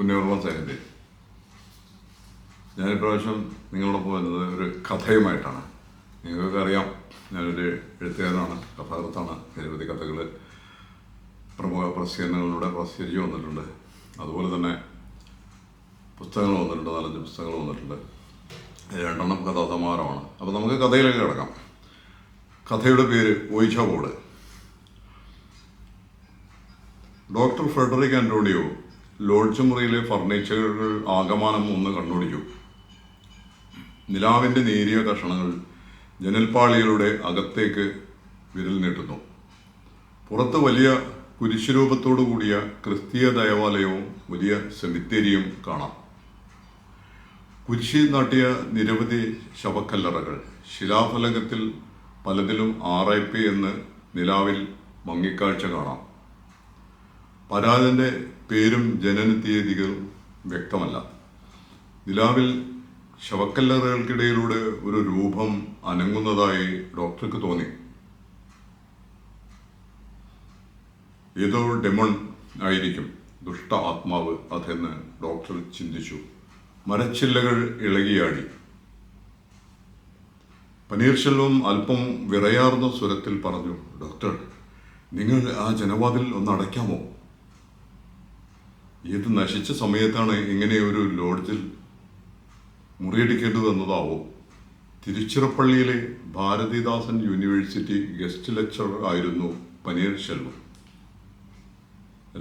പുണ്യവർമ്മ സാഹിബ്. ഞാനിപ്രാവശ്യം നിങ്ങളോടൊപ്പം വരുന്നത് ഒരു കഥയുമായിട്ടാണ്. നിങ്ങൾക്കറിയാം, ഞാനൊരു എഴുത്തുകാരനാണ്, കഥാകൃത്താണ്. നിരവധി കഥകൾ പ്രമുഖ പ്രസിദ്ധീകരണങ്ങളിലൂടെ പ്രസിദ്ധീകരിച്ച് വന്നിട്ടുണ്ട്. അതുപോലെ തന്നെ പുസ്തകങ്ങൾ വന്നിട്ടുണ്ട്, 4-5 പുസ്തകങ്ങൾ വന്നിട്ടുണ്ട്. 2 കഥാസമാഹാരമാണ്. അപ്പോൾ നമുക്ക് കഥയിലേക്ക് കിടക്കാം. കഥയുടെ പേര് Ouija board. Doctor Frederick Antonio lodge മുറിയിലെ ഫർണിച്ചറുകൾ ആകമാനം ഒന്ന് കണ്ണോടിച്ചു. നിലാവിൻ്റെ നേരിയ കഷണങ്ങൾ ജനൽപ്പാളികളുടെ അകത്തേക്ക് വിരൽ നീട്ടുന്നു. പുറത്ത് വലിയ കുരിശുരൂപത്തോടു കൂടിയ ക്രിസ്തീയ ദേവാലയവും വലിയ സെമിത്തേരിയും കാണാം. കുരിശിൽ നാട്ടിയ നിരവധി ശവക്കല്ലറകൾ. ശിലാഫലകത്തിൽ പലതിലും RIP എന്ന് നിലാവിൽ മങ്ങിക്കാഴ്ച കാണാം. പരാതിൻ്റെ പേരും ജനന തീയതികളും വ്യക്തമല്ല. നിലാവിൽ ശവക്കല്ലറകൾക്കിടയിലൂടെ ഒരു രൂപം അനങ്ങുന്നതായി ഡോക്ടർക്ക് തോന്നി. ഏതോ ഡെമൺ ആയിരിക്കും, ദുഷ്ട ആത്മാവ് അതെന്ന് ഡോക്ടർ ചിന്തിച്ചു. മരച്ചില്ലകൾ ഇളകിയാടി. പനീർശെൽവം അല്പം വിറയാർന്ന സ്വരത്തിൽ പറഞ്ഞു, ഡോക്ടർ, നിങ്ങൾ ആ ജനവാതിൽ ഒന്ന് അടയ്ക്കാമോ? ഏത് നശിച്ച സമയത്താണ് ഇങ്ങനെ ഒരു ലോഡ്ജിൽ മുറിയടിക്കേണ്ടി വന്നതാവോ? തിരുച്ചിറപ്പള്ളിയിലെ ഭാരതിദാസൻ യൂണിവേഴ്സിറ്റി ഗസ്റ്റ് ലെക്ചറർ ആയിരുന്നു പനീർശെൽവം.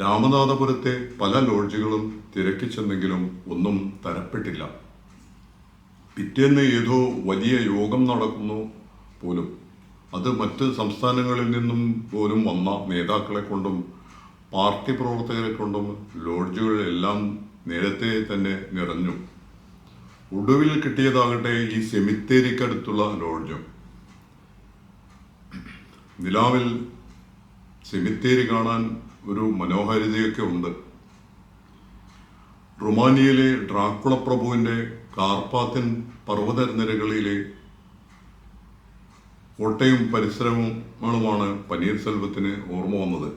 രാമനാഥപുരത്തെ പല ലോഡ്ജുകളും തിരക്കി ചെന്നെങ്കിലും ഒന്നും തരപ്പെട്ടില്ല. പിറ്റേന്ന് ഏതോ വലിയ യോഗം നടക്കുന്നു പോലും. അത് മറ്റ് സംസ്ഥാനങ്ങളിൽ നിന്നും പോലും വന്ന നേതാക്കളെ കൊണ്ടും പാർട്ടി പ്രവർത്തകരെ കൊണ്ടും ലോഡ്ജുകളെല്ലാം നേരത്തെ തന്നെ നിറഞ്ഞു. ഒടുവിൽ കിട്ടിയതാകട്ടെ ഈ സെമിത്തേരിക്കടുത്തുള്ള ലോഡ്ജും. നിലാവിൽ സെമിത്തേരി കാണാൻ ഒരു മനോഹാരിതയൊക്കെ ഉണ്ട്. റൊമാനിയയിലെ ഡ്രാക്കുള പ്രഭുവിൻ്റെ കാർപ്പാത്തിൻ പർവ്വതനിരകളിലെ കോട്ടയും പരിസരങ്ങളുമാണ് പനീർശെൽവത്തിന് ഓർമ്മ വന്നത്.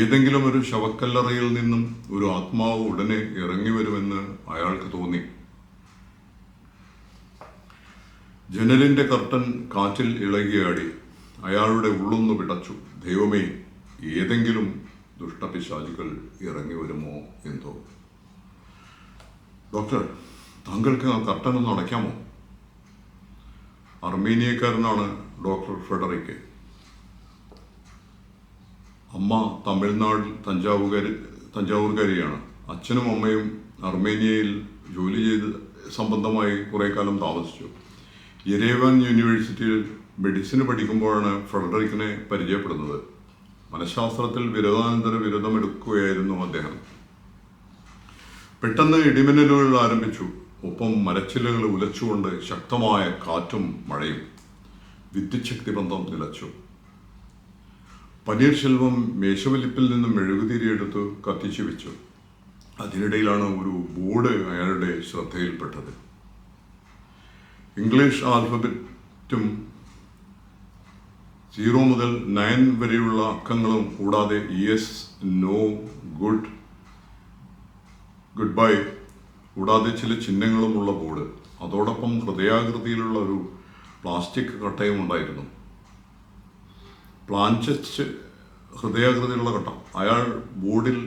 ഏതെങ്കിലും ഒരു ശവക്കല്ലറയിൽ നിന്നും ഒരു ആത്മാവ് ഉടനെ ഇറങ്ങി വരുമെന്ന് അയാൾക്ക് തോന്നി. ജനലിൻ്റെ കർട്ടൻ കാറ്റിൽ ഇളകിയാടി. അയാളുടെ ഉള്ളൊന്നു പിടച്ചു. ദൈവമേ, ഏതെങ്കിലും ദുഷ്ടപിശാചികൾ ഇറങ്ങി വരുമോ എന്തോ. ഡോക്ടർ, താങ്കൾക്ക് ആ കർട്ടൻ ഒന്ന് അടയ്ക്കാമോ? അർമേനിയക്കാരനാണ് ഡോക്ടർ ഫ്രെഡറിക്. അമ്മ തമിഴ്നാട് തഞ്ചാവൂർക്കാരിയാണ്. അച്ഛനും അമ്മയും അർമേനിയയിൽ ജോലി ചെയ്ത് സംബന്ധമായി കുറേ കാലം താമസിച്ചു. യെരേവാൻ യൂണിവേഴ്സിറ്റിയിൽ മെഡിസിന് പഠിക്കുമ്പോഴാണ് ഫ്രെഡറിക്കിനെ പരിചയപ്പെടുന്നത്. മനഃശാസ്ത്രത്തിൽ ബിരുദാനന്തര ബിരുദമെടുക്കുകയായിരുന്നു അദ്ദേഹം. പെട്ടെന്ന് ഇടിമിന്നലുകൾ ആരംഭിച്ചു. ഒപ്പം മരച്ചില്ലകൾ ഉലച്ചുകൊണ്ട് ശക്തമായ കാറ്റും മഴയും. വിദ്യുച്ഛക്തി ബന്ധം നിലച്ചു. പനീർശെൽവം മേശവലിപ്പിൽ നിന്നും മെഴുകുതിരിയെടുത്ത് കത്തിച്ചു വെച്ചു. അതിനിടയിലാണ് ഒരു ബോർഡ് അയാളുടെ ശ്രദ്ധയിൽപ്പെട്ടത്. ഇംഗ്ലീഷ് ആൽഫബറ്റും 0 മുതൽ 9 വരെയുള്ള അക്കങ്ങളും കൂടാതെ yes, no, good, goodbye കൂടാതെ ചില ചിഹ്നങ്ങളുമുള്ള ബോർഡ്. അതോടൊപ്പം ഹൃദയാകൃതിയിലുള്ള ഒരു പ്ലാസ്റ്റിക് കട്ടയും ഉണ്ടായിരുന്നു. പ്ലാഞ്ചറ്റ് ഹൃദയാകൃതിയിലുള്ള കട്ട. അയാൾ ബോർഡിൽ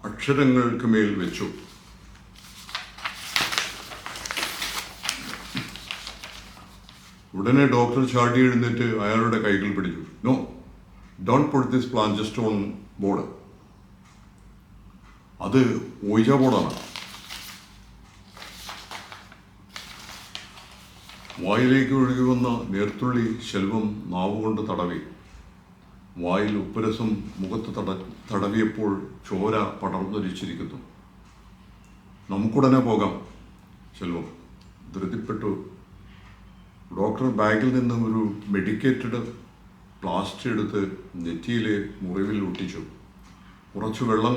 അക്ഷരങ്ങൾക്ക് മേൽ വെച്ചു. ഉടനെ ഡോക്ടർ ചാടി എഴുന്നേറ്റ് അയാളുടെ കൈകൾ പിടിച്ചു. No, don't put this planchette on board. അത് ഓയിച്ച ബോർഡാണ്. വായിലേക്ക് ഒഴുകി വന്ന നേർത്തുള്ളി ശെൽവം നാവുകൊണ്ട് തടവി. വായിൽ ഉപ്പുരസം മുഖത്ത് തടവിയപ്പോൾ ചോര പടർന്നൊലിച്ചിരിക്കുന്നു. നമുക്കുടനെ പോകാം. ശെൽവം ധൃതിപ്പെട്ടു. ഡോക്ടർ ബാഗിൽ നിന്നും ഒരു മെഡിക്കേറ്റഡ് പ്ലാസ്റ്റർ എടുത്ത് നെറ്റിയിലെ മുറിവിൽ ഒട്ടിച്ചു. കുറച്ച് വെള്ളം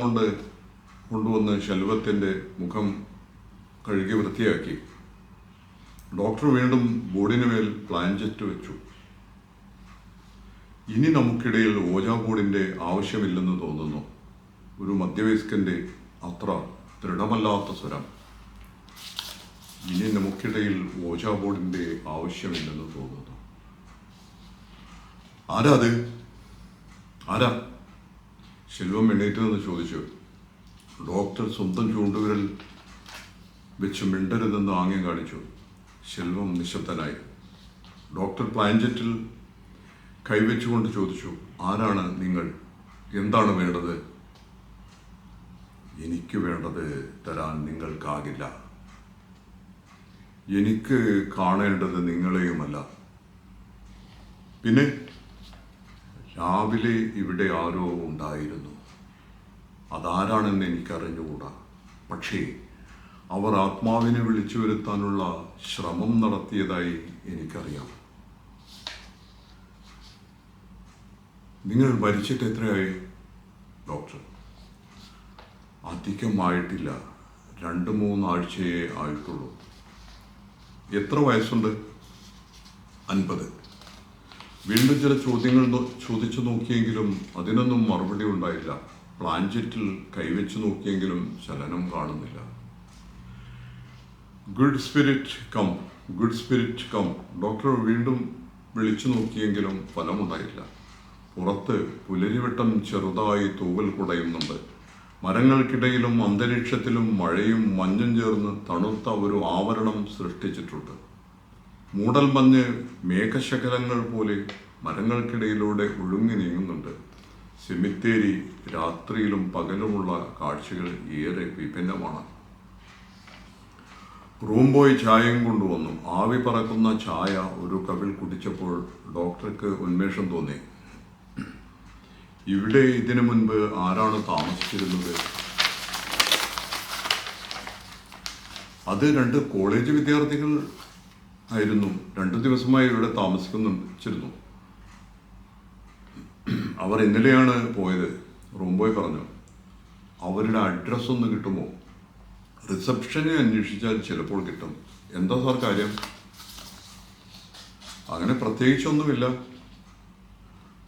കൊണ്ടുവന്ന് ശെൽവത്തിൻ്റെ മുഖം കഴുകി വൃത്തിയാക്കി. ഡോക്ടർ വീണ്ടും ബോർഡിന് മേൽ പ്ലാഞ്ചറ്റ് വെച്ചു. ഇനി നമുക്കിടയിൽ ഓജാ ബോർഡിൻ്റെ ആവശ്യമില്ലെന്ന് തോന്നുന്നു. ഒരു മധ്യവയസ്കൻ്റെ അത്ര ദൃഢമല്ലാത്ത സ്വരം. ഇനി നമുക്കിടയിൽ ഓജാ ബോർഡിൻ്റെ ആവശ്യമില്ലെന്ന് തോന്നുന്നു. ആരാ അത്? ആരാ? ശെൽവം എണീറ്റ് നിന്ന് ചോദിച്ചു. ഡോക്ടർ സ്വന്തം ചൂണ്ടുവിരൽ വെച്ച് മിണ്ടരുതെന്ന് ആംഗ്യം കാണിച്ചു. ശെൽവം നിശബ്ദനായി. ഡോക്ടർ പ്ലാഞ്ചറ്റിൽ കൈവച്ചുകൊണ്ട് ചോദിച്ചു, ആരാണ് നിങ്ങൾ? എന്താണ് വേണ്ടത്? എനിക്ക് വേണ്ടത് തരാൻ നിങ്ങൾക്കാകില്ല. എനിക്ക് കാണേണ്ടത് നിങ്ങളെയുമല്ല. പിന്നെ രാവിലെ ഇവിടെ ആരോ ഉണ്ടായിരുന്നു. അതാരാണെന്ന് എനിക്കറിഞ്ഞുകൂടാ. പക്ഷേ അവർ ആത്മാവിനെ വിളിച്ചു വരുത്താനുള്ള ശ്രമം നടത്തിയതായി എനിക്കറിയാം. നിങ്ങൾ മരിച്ചിട്ട് എത്രയായി? ഡോക്ടർ, അധികമായിട്ടില്ല, 2-3 ആഴ്ചയേ ആയിട്ടുള്ളൂ. എത്ര വയസ്സുണ്ട്? 50. വീണ്ടും ചില ചോദ്യങ്ങൾ ചോദിച്ചു നോക്കിയെങ്കിലും അതിനൊന്നും മറുപടി ഉണ്ടായില്ല. പ്ലാഞ്ചറ്റിൽ കൈവച്ചു നോക്കിയെങ്കിലും ചലനം കാണുന്നില്ല. Good spirit come, good spirit come. Doctor വീണ്ടും വിളിച്ചു നോക്കിയെങ്കിലും ഫലമുണ്ടായില്ല. പുറത്ത് പുലരിവട്ടം ചെറുതായി തൂവൽ കുടയുന്നുണ്ട്. മരങ്ങൾക്കിടയിലും അന്തരീക്ഷത്തിലും മഴയും മഞ്ഞും ചേർന്ന് തണുത്ത ഒരു ആവരണം സൃഷ്ടിച്ചിട്ടുണ്ട്. മൂടൽ മഞ്ഞ് മേഘശകലങ്ങൾ പോലെ മരങ്ങൾക്കിടയിലൂടെ ഒഴുങ്ങി നീങ്ങുന്നുണ്ട്. സെമിത്തേരി രാത്രിയിലും പകലുമുള്ള കാഴ്ചകൾ ഏറെ വിഭിന്നമാണ്. റൂം ബോയ് ചായയും കൊണ്ടുവന്നു. ആവി പറക്കുന്ന ചായ ഒരു കവിൾ കുടിച്ചപ്പോൾ ഡോക്ടർക്ക് ഉന്മേഷം തോന്നി. ഇവിടെ ഇതിനു മുൻപ് ആരാണ് താമസിച്ചിരുന്നത്? അത് 2 കോളേജ് വിദ്യാർത്ഥികൾ ആയിരുന്നു. 2 ദിവസമായി ഇവിടെ താമസിച്ചിരുന്നു. അവർ ഇന്നലെയാണ് പോയത്. റൂം ബോയ് പറഞ്ഞു. അവരുടെ അഡ്രസ്സ് ഒന്ന് കിട്ടുമോ? റിസപ്ഷനെ അന്വേഷിച്ചാൽ ചിലപ്പോൾ കിട്ടും. എന്താ സാർ കാര്യം? അങ്ങനെ പ്രത്യേകിച്ചൊന്നുമില്ല.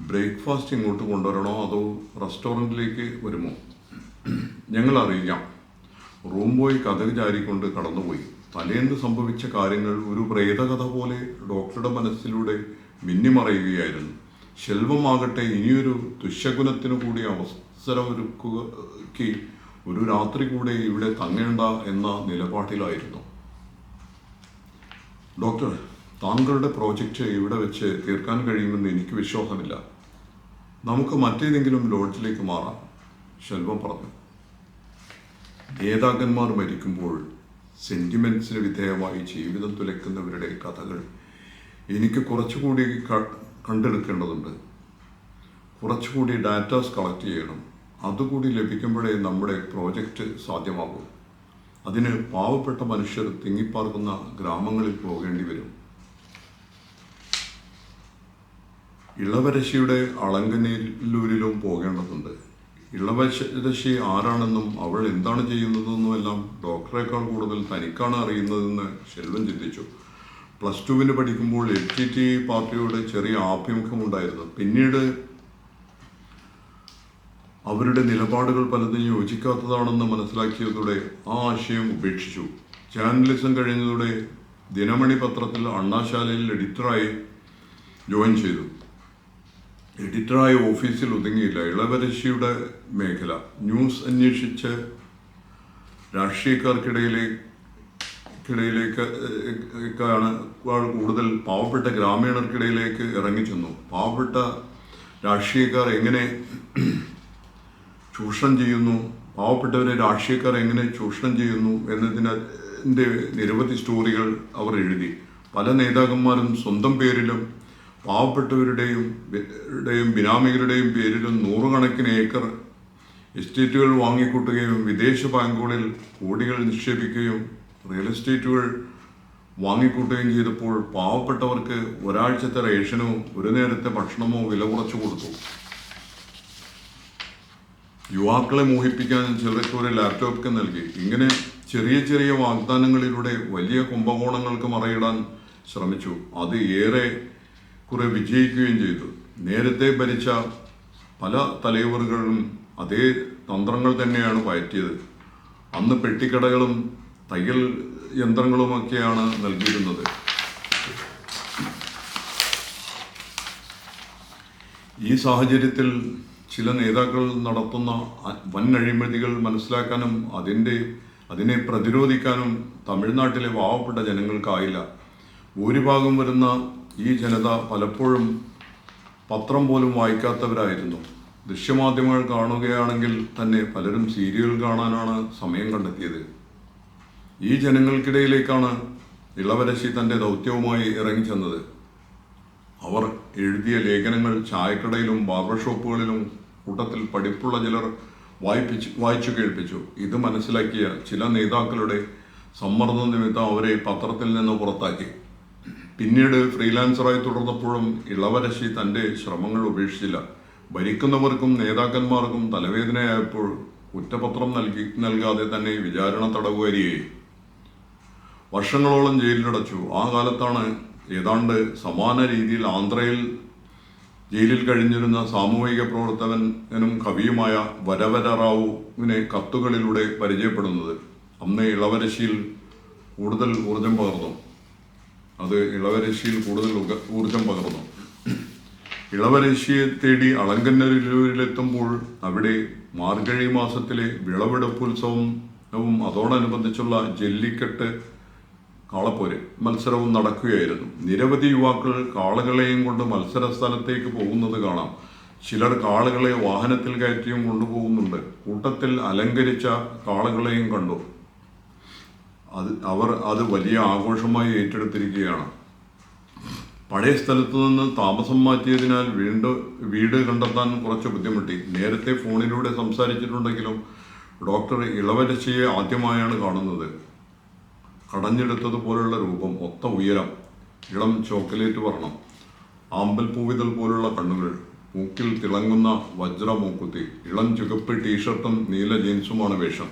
ബ്രേക്ക്ഫാസ്റ്റ് ഇങ്ങോട്ട് കൊണ്ടുവരണോ അതോ റെസ്റ്റോറൻറ്റിലേക്ക് വരുമോ? ഞങ്ങൾ അറിയാം. റൂം ബോയ് കഥക് ചാരിക്കൊണ്ട് കടന്നുപോയി. തലേന്ന് സംഭവിച്ച കാര്യങ്ങൾ ഒരു പ്രേതകഥ പോലെ ഡോക്ടറുടെ മനസ്സിലൂടെ മിന്നിമറയുകയായിരുന്നു. ശെൽവമാകട്ടെ ഇനിയൊരു ദുശ്ശകുനത്തിനു കൂടി അവസരമൊരുക്കി ഒരു രാത്രി കൂടെ ഇവിടെ തങ്ങേണ്ട എന്ന നിലപാടിലായിരുന്നു. ഡോക്ടർ, താങ്കളുടെ പ്രോജക്റ്റ് ഇവിടെ വെച്ച് തീർക്കാൻ കഴിയുമെന്ന് എനിക്ക് വിശ്വാസമില്ല. നമുക്ക് മറ്റേതെങ്കിലും ലോഡ്ജിലേക്ക് മാറാം, ശെൽവം പറഞ്ഞു. നേതാക്കന്മാർ മരിക്കുമ്പോൾ സെന്റിമെന്റ്സിന് വിധേയമായി ജീവിതം തുലയ്ക്കുന്നവരുടെ കഥകൾ എനിക്ക് കുറച്ചുകൂടി കണ്ടെടുക്കേണ്ടതുണ്ട്. കുറച്ചുകൂടി ഡാറ്റാസ് കളക്ട് ചെയ്യണം. അതുകൂടി ലഭിക്കുമ്പോഴേ നമ്മുടെ പ്രോജക്റ്റ് സാധ്യമാകൂ. അതിന് പാവപ്പെട്ട മനുഷ്യർ തിങ്ങിപ്പാർക്കുന്ന ഗ്രാമങ്ങളിൽ പോകേണ്ടി വരും. ഇളവരശിയുടെ അളങ്കനല്ലൂരിലും പോകേണ്ടതുണ്ട്. ഇളവരശി ആരാണെന്നും അവൾ എന്താണ് ചെയ്യുന്നതെന്നുമെല്ലാം ഡോക്ടറേക്കാൾ കൂടുതൽ തനിക്കാണ് അറിയുന്നതെന്ന് ശെൽവൻ ചിന്തിച്ചു. +2 പഠിക്കുമ്പോൾ LTT പാർട്ടിയോട് ചെറിയ ആഭിമുഖ്യമുണ്ടായിരുന്നു. പിന്നീട് അവരുടെ നിലപാടുകൾ പലതും യോജിക്കാത്തതാണെന്ന് മനസ്സിലാക്കിയതോടെ ആ ആശയം ഉപേക്ഷിച്ചു. ജേർണലിസം കഴിഞ്ഞതോടെ ദിനമണി പത്രത്തിൽ അണ്ണാശാലയിൽ എഡിറ്ററായി ജോയിൻ ചെയ്തു. എഡിറ്ററായി ഓഫീസിൽ ഒതുങ്ങിയില്ല. ഇളവരശിയുടെ മേഖല ന്യൂസ് അന്വേഷിച്ച് രാഷ്ട്രീയക്കാർക്കിടയിലേക്കാണ് കൂടുതൽ പാവപ്പെട്ട ഗ്രാമീണർക്കിടയിലേക്ക് ഇറങ്ങിച്ചെന്നു. പാവപ്പെട്ട രാഷ്ട്രീയക്കാർ എങ്ങനെ ചൂഷണം ചെയ്യുന്നു, പാവപ്പെട്ടവരെ രാഷ്ട്രീയക്കാർ എങ്ങനെ ചൂഷണം ചെയ്യുന്നു എന്നതിൻ്റെ നിരവധി സ്റ്റോറികൾ അവർ എഴുതി. പല നേതാക്കന്മാരും സ്വന്തം പേരിലും പാവപ്പെട്ടവരുടെയും ബിനാമികളുടെയും പേരിലും 100 കണക്കിന് ഏക്കർ എസ്റ്റേറ്റുകൾ വാങ്ങിക്കൂട്ടുകയും വിദേശ ബാങ്കുകളിൽ കോടികൾ നിക്ഷേപിക്കുകയും റിയൽ എസ്റ്റേറ്റുകൾ വാങ്ങിക്കൂട്ടുകയും ചെയ്തപ്പോൾ പാവപ്പെട്ടവർക്ക് ഒരാഴ്ചത്തെ റേഷനോ ഒരു നേരത്തെ ഭക്ഷണമോ വില കുറച്ചു കൊടുത്തു. യുവാക്കളെ മോഹിപ്പിക്കാൻ ചിലർക്ക് ഒരു ലാപ്ടോപ്പ് നൽകി. ഇങ്ങനെ ചെറിയ ചെറിയ വാഗ്ദാനങ്ങളിലൂടെ വലിയ കുംഭകോണങ്ങൾക്ക് മറയിടാൻ ശ്രമിച്ചു. അത് ഏറെ കുറെ വിജയിക്കുകയും ചെയ്തു. നേരത്തെ ഭരിച്ച പല തലവറുകളും അതേ തന്ത്രങ്ങൾ തന്നെയാണ് പയറ്റിയത്. അന്ന് പെട്ടിക്കടകളും തയ്യൽ യന്ത്രങ്ങളുമൊക്കെയാണ് നൽകിയിരുന്നത്. ഈ സാഹചര്യത്തിൽ ചില നേതാക്കൾ നടത്തുന്ന വൻ അഴിമതികൾ മനസ്സിലാക്കാനും അതിനെ പ്രതിരോധിക്കാനും തമിഴ്നാട്ടിലെ പാവപ്പെട്ട ജനങ്ങൾക്കായില്ല. ഭൂരിഭാഗം വരുന്ന ഈ ജനത പലപ്പോഴും പത്രം പോലും വായിക്കാത്തവരായിരുന്നു. ദൃശ്യമാധ്യമങ്ങൾ കാണുകയാണെങ്കിൽ തന്നെ പലരും സീരിയൽ കാണാനാണ് സമയം കണ്ടെത്തിയത്. ഈ ജനങ്ങൾക്കിടയിലേക്കാണ് ഇളവരശി തൻ്റെ ദൗത്യവുമായി ഇറങ്ങിച്ചെന്നത്. അവർ എഴുതിയ ലേഖനങ്ങൾ ചായക്കടയിലും ബാർബർ ഷോപ്പുകളിലും കൂട്ടത്തിൽ പഠിപ്പുള്ള ചിലർ വായിച്ചു കേൾപ്പിച്ചു. ഇത് മനസ്സിലാക്കിയ ചില നേതാക്കളുടെ സമ്മർദ്ദ നിമിത്തം അവരെ പത്രത്തിൽ നിന്ന് പുറത്താക്കി. പിന്നീട് ഫ്രീലാൻസറായി തുടർന്നപ്പോഴും ഇളവരശി തൻ്റെ ശ്രമങ്ങൾ ഉപേക്ഷിച്ചില്ല. ഭരിക്കുന്നവർക്കും നേതാക്കന്മാർക്കും തലവേദനയായപ്പോൾ കുറ്റപത്രം നൽകാതെ തന്നെ വിചാരണ തടവുകാരിയായി. വർഷങ്ങളോളം ജയിലിലടച്ചു. ആ കാലത്താണ് ഏതാണ്ട് സമാന രീതിയിൽ ആന്ധ്രയിൽ ജയിലിൽ കഴിഞ്ഞിരുന്ന സാമൂഹിക പ്രവർത്തകനും കവിയുമായ വരവര റാവുവിനെ കത്തുകളിലൂടെ പരിചയപ്പെടുന്നത്. അന്ന് ഇളവരശിയിൽ കൂടുതൽ ഊർജം പകർന്നു. ഇളവരശിയെ തേടി അളങ്കന്നൂരിലെത്തുമ്പോൾ അവിടെ മാർഗഴി മാസത്തിലെ വിളവെടുപ്പുത്സവവും അതോടനുബന്ധിച്ചുള്ള ജല്ലിക്കെട്ട് കാളപ്പോര് മത്സരവും നടക്കുകയായിരുന്നു. നിരവധി യുവാക്കൾ കാളകളെയും കൊണ്ട് മത്സര സ്ഥലത്തേക്ക് പോകുന്നത് കാണാം. ചിലർ കാളകളെ വാഹനത്തിൽ കയറ്റിയും കൊണ്ടുപോകുന്നുണ്ട്. കൂട്ടത്തിൽ അലങ്കരിച്ച കാളകളെയും കണ്ടു. അവർ അത് വലിയ ആഘോഷമായി ഏറ്റെടുത്തിരിക്കുകയാണ്. പഴയ സ്ഥലത്തു നിന്ന് താമസം മാറ്റിയതിനാൽ വീട് കണ്ടെത്താൻ കുറച്ച് ബുദ്ധിമുട്ടി. നേരത്തെ ഫോണിലൂടെ സംസാരിച്ചിട്ടുണ്ടെങ്കിലും ഡോക്ടർ ഇളവരശിയെ ആദ്യമായാണ് കാണുന്നത്. കടഞ്ഞെടുത്തതുപോലുള്ള രൂപം, ഒത്ത ഉയരം, ഇളം ചോക്ലേറ്റ് വർണ്ണം, ആമ്പൽപ്പൂവിതൾ പോലുള്ള കണ്ണുകൾ, മൂക്കിൽ തിളങ്ങുന്ന വജ്ര മൂക്കുത്തി, ഇളം ചുവപ്പ് ടീഷർട്ടും നീല ജീൻസുമാണ് വേഷം.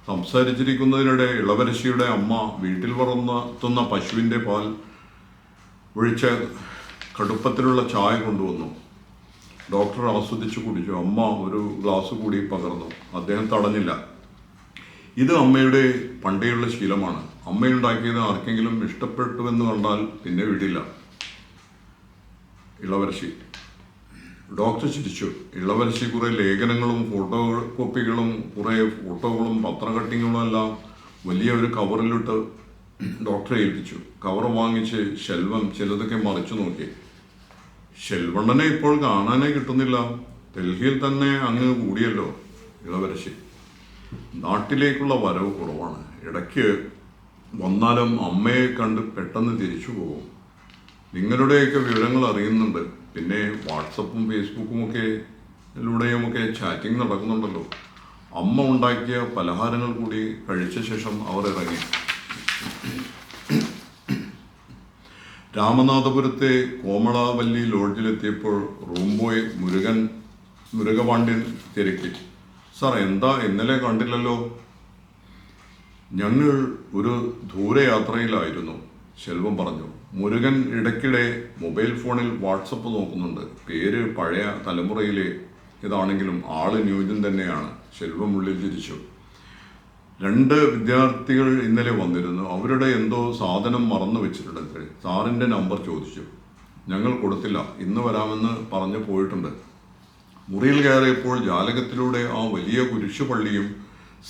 സംസാരിച്ചിരിക്കുന്നതിനിടെ ഇളവരശിയുടെ അമ്മ വീട്ടിൽ വളർത്തുന്ന പശുവിൻ്റെ പാൽ ഒഴിച്ച കടുപ്പത്തിലുള്ള ചായ കൊണ്ടുവന്നു. ഡോക്ടർ ആസ്വദിച്ചു കുടിച്ചു. അമ്മ ഒരു ഗ്ലാസ് കൂടി പകർന്നു. അദ്ദേഹം തടഞ്ഞില്ല. ഇത് അമ്മയുടെ പണ്ടേയുള്ള ശീലമാണ്. അമ്മയുണ്ടാക്കിയത് ആർക്കെങ്കിലും ഇഷ്ടപ്പെട്ടുവെന്ന് കണ്ടാൽ പിന്നെ വിടില്ല. ഇളവരശി. ഡോക്ടർ ചിരിച്ചു. ഇളവരശി കുറെ ലേഖനങ്ങളും ഫോട്ടോ കോപ്പികളും കുറെ ഫോട്ടോകളും പത്ര കട്ടിങ്ങുകളും എല്ലാം വലിയ ഒരു കവറിലിട്ട് ഡോക്ടറെ ഏൽപ്പിച്ചു. കവർ വാങ്ങിച്ച് ശെൽവം ചിലതൊക്കെ മറിച്ചു നോക്കി. ശെൽവണ്ണനെ ഇപ്പോൾ കാണാനേ കിട്ടുന്നില്ല. ഡൽഹിയിൽ തന്നെ അങ്ങ് കൂടിയല്ലോ. ഇളവരശി. നാട്ടിലേക്കുള്ള വരവ് കുറവാണ്. ഇടയ്ക്ക് വന്നാലും അമ്മയെ കണ്ട് പെട്ടെന്ന് തിരിച്ചു പോകും. നിങ്ങളുടെയൊക്കെ വിവരങ്ങൾ അറിയുന്നുണ്ട്. പിന്നെ വാട്സപ്പും ഫേസ്ബുക്കുമൊക്കെ ചാറ്റിംഗ് നടക്കുന്നുണ്ടല്ലോ. അമ്മ ഉണ്ടാക്കിയ പലഹാരങ്ങൾ കൂടി കഴിച്ച ശേഷം അവർ ഇറങ്ങി. രാമനാഥപുരത്തെ കോമളാവല്ലി ലോഡ്ജിലെത്തിയപ്പോൾ റൂം ബോയ് മുരുകപാണ്ഡ്യൻ തിരക്കി. സാർ, എന്താ ഇന്നലെ കണ്ടില്ലല്ലോ? ഞങ്ങൾ ഒരു ദൂരയാത്രയിലായിരുന്നു, ശെൽവം പറഞ്ഞു. മുരുകൻ ഇടയ്ക്കിടെ മൊബൈൽ ഫോണിൽ വാട്സപ്പ് നോക്കുന്നുണ്ട്. പേര് പഴയ തലമുറയിലെ ഇതാണെങ്കിലും ആള് ന്യൂജൻ തന്നെയാണ്. ശെൽവം ഉള്ളിൽ ചിരിച്ചു. 2 വിദ്യാർത്ഥികൾ ഇന്നലെ വന്നിരുന്നു. അവരുടെ എന്തോ സാധനം മറന്നു വെച്ചിട്ടുണ്ട്. സാറിൻ്റെ നമ്പർ ചോദിച്ചു. ഞങ്ങൾ കൊടുത്തില്ല. ഇന്ന് വരാമെന്ന് പറഞ്ഞു പോയിട്ടുണ്ട്. മുറിയിൽ കയറിയപ്പോൾ ജാലകത്തിലൂടെ ആ വലിയ കുരിശുപള്ളിയും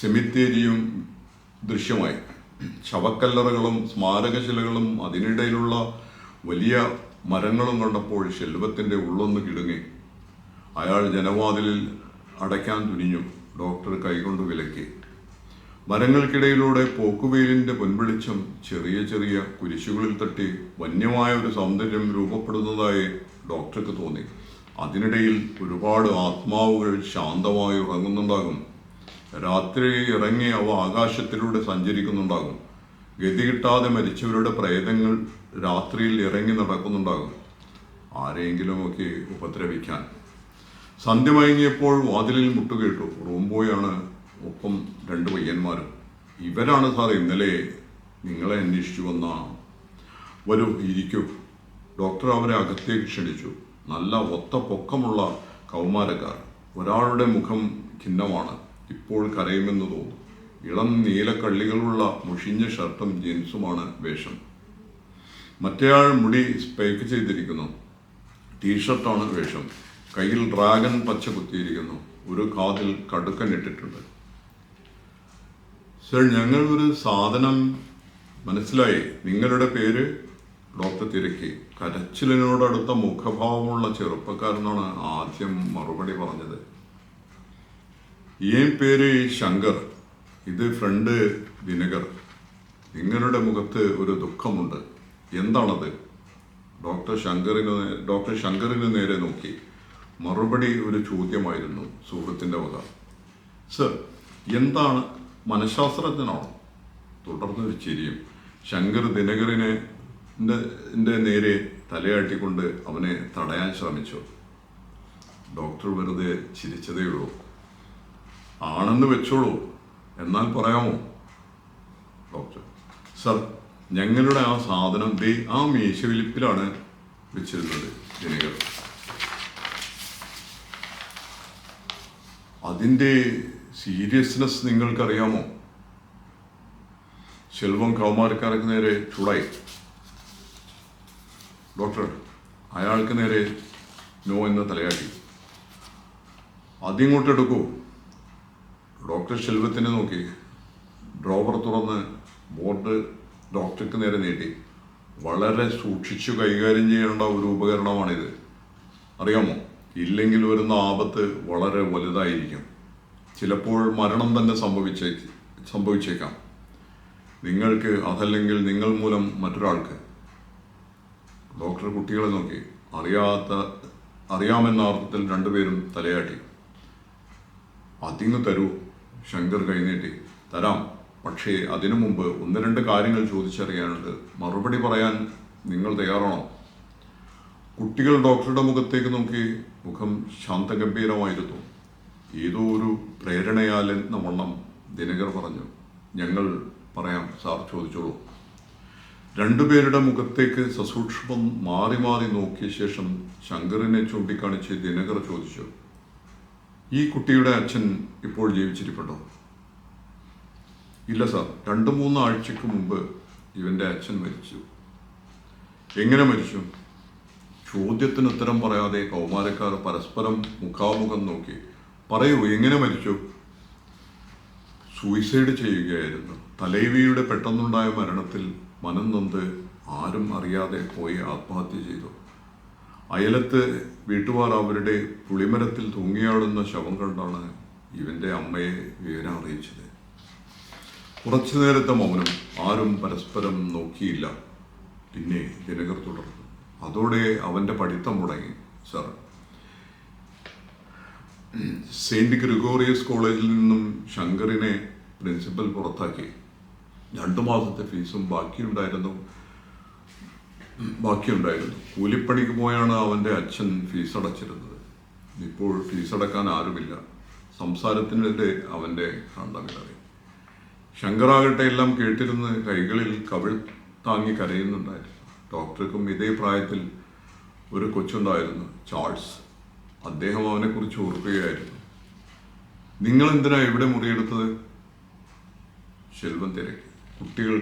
സെമിത്തേരിയും ദൃശ്യമായി. ശവക്കല്ലറകളും സ്മാരകശിലകളും അതിനിടയിലുള്ള വലിയ മരങ്ങളും കണ്ടപ്പോൾ ശെൽവത്തിൻ്റെ ഉള്ളൊന്ന് കിടുങ്ങി. അയാൾ ജനവാതിലിൽ അടയ്ക്കാൻ തുനിഞ്ഞു. ഡോക്ടർ കൈകൊണ്ട് വിലക്കി. മരങ്ങൾക്കിടയിലൂടെ പോക്കുവെയിലിൻ്റെ പൊൻവെളിച്ചം ചെറിയ ചെറിയ കുരിശുകളിൽ തട്ടി വന്യമായ ഒരു സൗന്ദര്യം രൂപപ്പെടുന്നതായി ഡോക്ടർക്ക് തോന്നി. അതിനിടയിൽ ഒരുപാട് ആത്മാവുകൾ ശാന്തമായി ഉറങ്ങുന്നുണ്ടാകും. രാത്രി ഇറങ്ങി അവ ആകാശത്തിലൂടെ സഞ്ചരിക്കുന്നുണ്ടാകും. ഗതി കിട്ടാതെ മരിച്ചവരുടെ പ്രേതങ്ങൾ രാത്രിയിൽ ഇറങ്ങി നടക്കുന്നുണ്ടാകും, ആരെങ്കിലുമൊക്കെ ഉപദ്രവിക്കാൻ. സന്ധ്യ മയങ്ങിയപ്പോൾ വാതിലിൽ മുട്ടുകേട്ടു. റൂം ബോയാണ്, ഒപ്പം 2 പയ്യന്മാരും. ഇവരാണ് സാർ ഇന്നലെ നിങ്ങളെ അന്വേഷിച്ചു വന്ന. വരൂ, ഇരിക്കൂ. ഡോക്ടർ അവരെ അകത്തേക്ക് ക്ഷണിച്ചു. നല്ല ഒത്ത പൊക്കമുള്ള കൗമാരക്കാർ. ഒരാളുടെ മുഖം ഖിന്നമാണ്. ഇപ്പോൾ കരയുമെന്ന് തോന്നും. ഇളം നീലക്കള്ളികളുള്ള മുഷിഞ്ഞ ഷർട്ടും ജീൻസുമാണ് വേഷം. മറ്റേയാൾ മുടി സ്പൈക്ക് ചെയ്തിരിക്കുന്നു. ടീഷർട്ടാണ് വേഷം. കയ്യിൽ ഡ്രാഗൺ പച്ച കുത്തിയിരിക്കുന്നു. ഒരു കാതിൽ കടുക്കൻ ഇട്ടിട്ടുണ്ട്. സർ, ഞങ്ങൾ ഒരു സാധനം മനസ്സിലായി. നിങ്ങളുടെ പേര്? ഡോക്ടർ തിരക്കി. കരച്ചിലിനോടടുത്ത മുഖഭാവമുള്ള ചെറുപ്പക്കാരനാണ് ആദ്യം മറുപടി പറഞ്ഞത്. ഈ പേര് ശങ്കർ, ഇത് ഫ്രണ്ട് ദിനകർ. നിങ്ങളുടെ മുഖത്ത് ഒരു ദുഃഖമുണ്ട്, എന്താണത്? ഡോക്ടർ ശങ്കറിന് നേരെ നോക്കി. മറുപടി ഒരു ചോദ്യമായിരുന്നു സുഹൃത്തിൻ്റെ വക. സർ, എന്താണ്, മനഃശാസ്ത്രജ്ഞനാണോ? തുടർന്നൊരു ചിരിയും. ശങ്കർ ദിനകറിനെ നേരെ തലയാട്ടിക്കൊണ്ട് അവനെ തടയാൻ ശ്രമിച്ചു. ഡോക്ടർ വെറുതെ ചിരിച്ചതേയുള്ളൂ. ആണെന്ന് വെച്ചോളൂ, എന്നാൽ പറയാമോ? ഡോക്ടർ, സർ, ഞങ്ങളുടെ ആ സാധനം ആ മേശവിരിപ്പിലാണ് വെച്ചിരുന്നത്. ദിനകർ, അതിൻ്റെ സീരിയസ്നെസ് നിങ്ങൾക്കറിയാമോ? ശെൽവം കൗമാരക്കാർക്ക് നേരെ ചൂടായി. ഡോക്ടർ അയാൾക്ക് നേരെ നോ എന്ന് തലയാട്ടി. അതിങ്ങോട്ടെടുക്കൂ. ഡോക്ടർ ശെൽവത്തിനെ നോക്കി. ഡ്രോവർ തുറന്ന് ബോർഡ് ഡോക്ടർക്ക് നേരെ നീട്ടി. വളരെ സൂക്ഷിച്ചു കൈകാര്യം ചെയ്യേണ്ട ഒരു ഉപകരണമാണിത്, അറിയാമോ? ഇല്ലെങ്കിൽ വരുന്ന ആപത്ത് വളരെ വലുതായിരിക്കും. ചിലപ്പോൾ മരണം തന്നെ സംഭവിച്ചേക്കാം. നിങ്ങൾക്ക്, അതല്ലെങ്കിൽ നിങ്ങൾ മൂലം മറ്റൊരാൾക്ക്. ഡോക്ടർ കുട്ടികളെ നോക്കി. അറിയാമെന്ന അർത്ഥത്തിൽ രണ്ടുപേരും തലയാട്ടി. അതിങ്ങ് തരൂ. ശങ്കർ കൈനീട്ടി. തരാം, പക്ഷേ അതിനു മുമ്പ് ഒന്ന് രണ്ട് കാര്യങ്ങൾ ചോദിച്ചറിയാനുണ്ട്. മറുപടി പറയാൻ നിങ്ങൾ തയ്യാറാണോ? കുട്ടികൾ ഡോക്ടറുടെ മുഖത്തേക്ക് നോക്കി. മുഖം ശാന്തഗംഭീരമായിരുന്നു. ഏതോ ഒരു പ്രേരണയാലെന്ന വണ്ണം ദിനകർ പറഞ്ഞു. ഞങ്ങൾ പറയാം സാർ, ചോദിച്ചോളൂ. രണ്ടുപേരുടെ മുഖത്തേക്ക് സസൂക്ഷ്മം മാറി മാറി നോക്കിയ ശേഷം ശങ്കറിനെ ചൂണ്ടിക്കാണിച്ച് ദിനകർ ചോദിച്ചു, ഈ കുട്ടിയുടെ അച്ഛൻ ഇപ്പോൾ ജീവിച്ചിരിപ്പുണ്ടോ? ഇല്ല സാർ, 2-3 ആഴ്ചക്ക് മുമ്പ് ഇവൻ്റെ അച്ഛൻ മരിച്ചു. എങ്ങനെ മരിച്ചു? ചോദ്യത്തിന് ഉത്തരം പറയാതെ കൗമാരക്കാർ പരസ്പരം മുഖാമുഖം നോക്കി. പറയൂ, എങ്ങനെ മരിച്ചു? സൂയിസൈഡ് ചെയ്യുകയായിരുന്നു. തലൈവിയുടെ പെട്ടെന്നുണ്ടായ മരണത്തിൽ മനം നൊന്ത് ആരും അറിയാതെ പോയി ആത്മഹത്യ ചെയ്തു. അയലത്ത് വീട്ടുകാർ അവരുടെ പുളിമരത്തിൽ തൂങ്ങിയാടുന്ന ശവം കണ്ടാണ് ഇവൻ്റെ അമ്മയെ വിവരം അറിയിച്ചത്. കുറച്ചു നേരത്തെ മൗനം. ആരും പരസ്പരം നോക്കിയില്ല. പിന്നെ ദിനകർ തുടർന്നു. അതോടെ അവൻ്റെ പഠിത്തം മുടങ്ങി സാർ. സെയിൻറ്റ് ഗ്രിഗോറിയസ് കോളേജിൽ നിന്നും ശങ്കറിനെ പ്രിൻസിപ്പൽ പുറത്താക്കി. 2 മാസത്തെ ഫീസും ബാക്കിയുണ്ടായിരുന്നു. കൂലിപ്പണിക്ക് പോയാണ് അവൻ്റെ അച്ഛൻ ഫീസ് അടച്ചിരുന്നത്. ഇപ്പോൾ ഫീസ് അടക്കാൻ ആരുമില്ല. സംസാരത്തിനിടെ അവൻ്റെ കണ്ടമിടറി. ശങ്കറാകട്ടെ എല്ലാം കേട്ടിരുന്ന് കൈകളിൽ കവിൾ താങ്ങി കരയുന്നുണ്ടായിരുന്നു. ഡോക്ടർക്കും ഇതേ പ്രായത്തിൽ ഒരു കൊച്ചുണ്ടായിരുന്നു, ചാൾസ്. അദ്ദേഹം അവനെക്കുറിച്ച് ഓർക്കുകയായിരുന്നു. നിങ്ങൾ എന്തിനാ ഇവിടെ മുറിയെടുത്തത്? ശെൽവൻ തിരക്കി. കുട്ടികൾ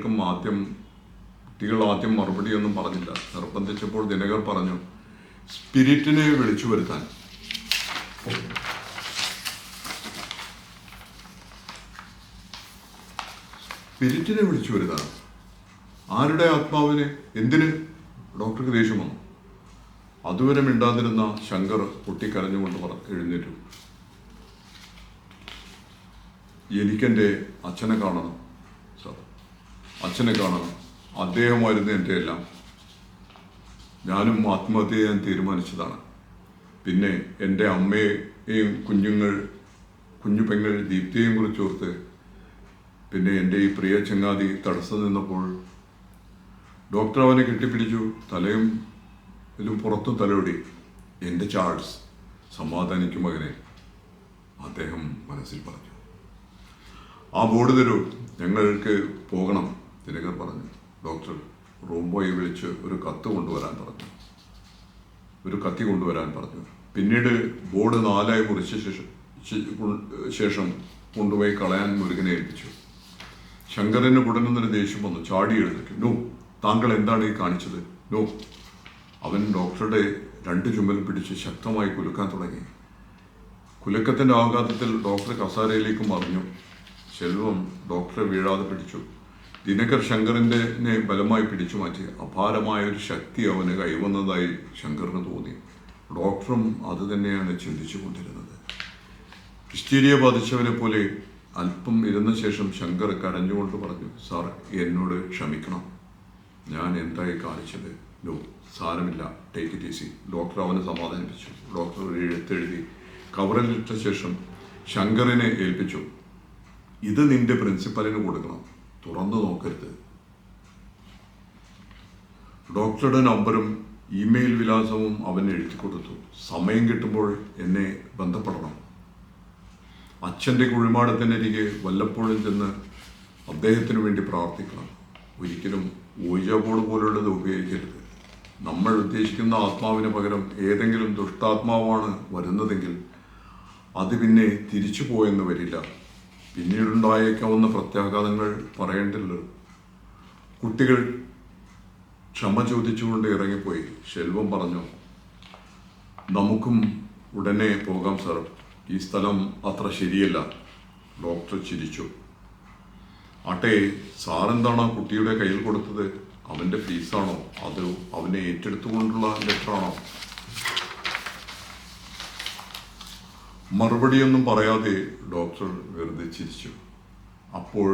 ആദ്യം മറുപടിയൊന്നും പറഞ്ഞില്ല. നിർബന്ധിച്ചപ്പോൾ ദിനകർ പറഞ്ഞു, സ്പിരിറ്റിനെ വിളിച്ചു വരുത്താൻ. സ്പിരിറ്റിനെ വിളിച്ചു വരുത്താൻ? ആരുടെ ആത്മാവിനെ? എന്തിന്? ഡോക്ടർക്ക് ദേഷ്യം വന്നു. അതുവരെ മിണ്ടാതിരുന്ന ശങ്കർ പൊട്ടിക്കരഞ്ഞുകൊണ്ട് എഴുന്നേറ്റു. എനിക്കെൻ്റെ അച്ഛനെ കാണണം സാർ, അച്ഛനെ കാണണം. അദ്ദേഹമായിരുന്നു എൻ്റെ എല്ലാം. ഞാനും ആത്മഹത്യ ചെയ്യാൻ തീരുമാനിച്ചതാണ്. പിന്നെ എൻ്റെ അമ്മയെയും കുഞ്ഞു പെങ്ങൾ ദീപ്തിയെയും കുറിച്ചോർത്ത്, പിന്നെ എൻ്റെ ഈ പ്രിയ ചങ്ങാതി തടസ്സം നിന്നപ്പോൾ ഡോക്ടർ അവനെ കെട്ടിപ്പിടിച്ചു. തലയും പുറത്തും തലോടി. എൻ്റെ ചാൾസ്, സമാധാനിക്കും മകനെ, അദ്ദേഹം മനസ്സിൽ പറഞ്ഞു. ആ ബോർഡ് തരൂ, ഞങ്ങൾക്ക് പോകണം, ദിനകർ പറഞ്ഞു. ഡോക്ടർ റൂം ബോയെ വിളിച്ച് ഒരു കത്തി കൊണ്ടുവരാൻ പറഞ്ഞു. പിന്നീട് ബോർഡ് 4 മുറിച്ച ശേഷം കൊണ്ടുപോയി കളയാൻ മുരുകനെ ഏൽപ്പിച്ചു. ശങ്കരന് ഉടനെന്നൊരു ദേഷ്യം വന്നു. ചാടി എഴുന്നേറ്റു. നോ, താങ്കൾ എന്താണ് ഈ കാണിച്ചത്? നോ. അവൻ ഡോക്ടറുടെ 2 ചുമലും പിടിച്ച് ശക്തമായി കുലുക്കാൻ തുടങ്ങി. കുലുക്കത്തിൻ്റെ ആഘാതത്തിൽ ഡോക്ടർ കസാരയിലേക്ക് മറിഞ്ഞു. ശെൽവം ഡോക്ടറെ വീഴാതെ പിടിച്ചു. ദിനകർ ശങ്കറിനെ ബലമായി പിടിച്ചു മാറ്റി. അപാരമായ ഒരു ശക്തി അവന് കൈവന്നതായി ശങ്കറിന് തോന്നി. ഡോക്ടറും അത് തന്നെയാണ് ചിന്തിച്ചു കൊണ്ടിരുന്നത്. ഹിസ്റ്റീരിയ ബാധിച്ചവനെ പോലെ അല്പം ഇരുന്ന ശേഷം ശങ്കർ കരഞ്ഞുകൊണ്ട് പറഞ്ഞു, സാർ, എന്നോട് ക്ഷമിക്കണം. ഞാൻ എന്തായി കാണിച്ചത്? നോ, സാരമില്ല, ടേക്ക് ഇറ്റ് ഈസി. ഡോക്ടർ അവനെ സമാധാനിപ്പിച്ചു. ഡോക്ടർ ഒരു എഴുത്തെഴുതി കവറിലിട്ട ശേഷം ശങ്കറിനെ ഏൽപ്പിച്ചു. ഇത് നിന്റെ പ്രിൻസിപ്പലിന് കൊടുക്കണം, തുറന്നു നോക്കരുത്. ഡോക്ടറുടെ നമ്പറും ഇമെയിൽ വിലാസവും അവൻ എഴുതി കൊടുത്തു. സമയം കിട്ടുമ്പോൾ എന്നെ ബന്ധപ്പെടണം. അച്ഛൻ്റെ കുഴിമാടത്തിനരികെ വല്ലപ്പോഴും ചെന്ന് അദ്ദേഹത്തിന് വേണ്ടി പ്രാർത്ഥിക്കണം. ഒരിക്കലും ഓയിജ ബോർഡ് പോലുള്ളത് ഉപയോഗിക്കരുത്. നമ്മൾ ഉദ്ദേശിക്കുന്ന ആത്മാവിന് പകരം ഏതെങ്കിലും ദുഷ്ടാത്മാവാണ് വരുന്നതെങ്കിൽ അത് പിന്നെ തിരിച്ചു പോയെന്ന് വരില്ല. പിന്നീടുണ്ടായേക്കാവുന്ന പ്രത്യാഘാതങ്ങൾ പറയേണ്ടല്ലോ. കുട്ടികൾ ക്ഷമ ചോദിച്ചുകൊണ്ട് ഇറങ്ങിപ്പോയി. ശെൽവം പറഞ്ഞു, നമുക്കും ഉടനെ പോകാം സാർ, ഈ സ്ഥലം അത്ര ശരിയല്ല. ഡോക്ടർ ചിരിച്ചു. ആട്ടെ, സാറെന്താണ് കുട്ടിയുടെ കയ്യിൽ കൊടുത്തത്? അവൻ്റെ ഫീസാണോ അതോ അവനെ ഏറ്റെടുത്തുകൊണ്ടുള്ള ലെറ്ററാണോ? മറുപടിയൊന്നും പറയാതെ ഡോക്ടർ വെറുതെ ചിരിച്ചു. അപ്പോൾ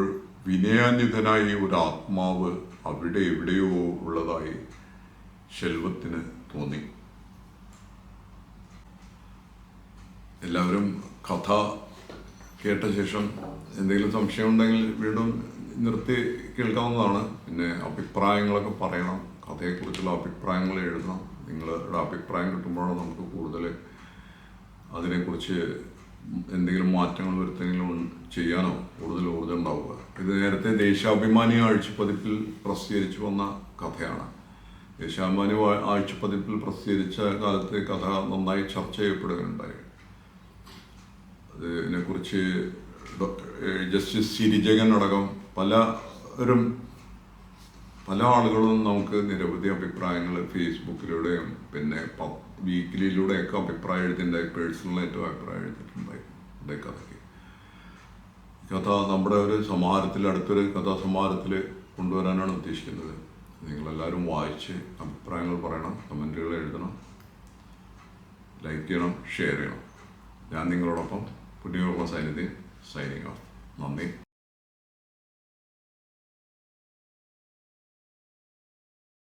വിനയാന്വിതനായി ഒരു ആത്മാവ് അവിടെ എവിടെയോ ഉള്ളതായി ശെൽവത്തിന് തോന്നി. എല്ലാവരും കഥ കേട്ട ശേഷം എന്തെങ്കിലും സംശയം ഉണ്ടെങ്കിൽ വീണ്ടും നിർത്തി കേൾക്കാവുന്നതാണ്. പിന്നെ അഭിപ്രായങ്ങളൊക്കെ പറയണം. കഥയെക്കുറിച്ചുള്ള അഭിപ്രായങ്ങൾ എഴുതണം. നിങ്ങളുടെ അഭിപ്രായം കിട്ടുമ്പോഴാണ് നമുക്ക് കൂടുതൽ അതിനെക്കുറിച്ച് എന്തെങ്കിലും മാറ്റങ്ങൾ വരുത്തെങ്കിലും ചെയ്യാനോ കൂടുതൽ ഊർജ്ജം ഉണ്ടാവുക. ഇത് നേരത്തെ ദേശാഭിമാനി ആഴ്ചപ്പതിപ്പിൽ പ്രസിദ്ധീകരിച്ചു വന്ന കഥയാണ്. ദേശാഭിമാനി ആഴ്ചപ്പതിപ്പിൽ പ്രസിദ്ധീകരിച്ച കാലത്ത് കഥ നന്നായി ചർച്ച ചെയ്യപ്പെടുകയുണ്ടായി. അതിനെക്കുറിച്ച് ജസ്റ്റിസ് സിരിജഗൻ അടക്കം പല ആളുകളും നമുക്ക് നിരവധി അഭിപ്രായങ്ങൾ ഫേസ്ബുക്കിലൂടെയും പിന്നെ വീക്കിലിയിലൂടെയൊക്കെ അഭിപ്രായം എഴുതിയിട്ടുണ്ടായി. പേഴ്സണലായിട്ടും അഭിപ്രായം എഴുതിയിട്ടുണ്ടായി. കഥ നമ്മുടെ ഒരു സമാഹാരത്തിൽ, അടുത്തൊരു കഥാസമാഹാരത്തിൽ കൊണ്ടുവരാനാണ് ഉദ്ദേശിക്കുന്നത്. നിങ്ങളെല്ലാവരും വായിച്ച് അഭിപ്രായങ്ങൾ പറയണം, കമൻറ്റുകൾ എഴുതണം, ലൈക്ക് ചെയ്യണം, ഷെയർ ചെയ്യണം. ഞാൻ നിങ്ങളോടൊപ്പം പുണ്യകർമ്മ സൈനിധി സൈനിങ് ഓഫ്. നന്ദി.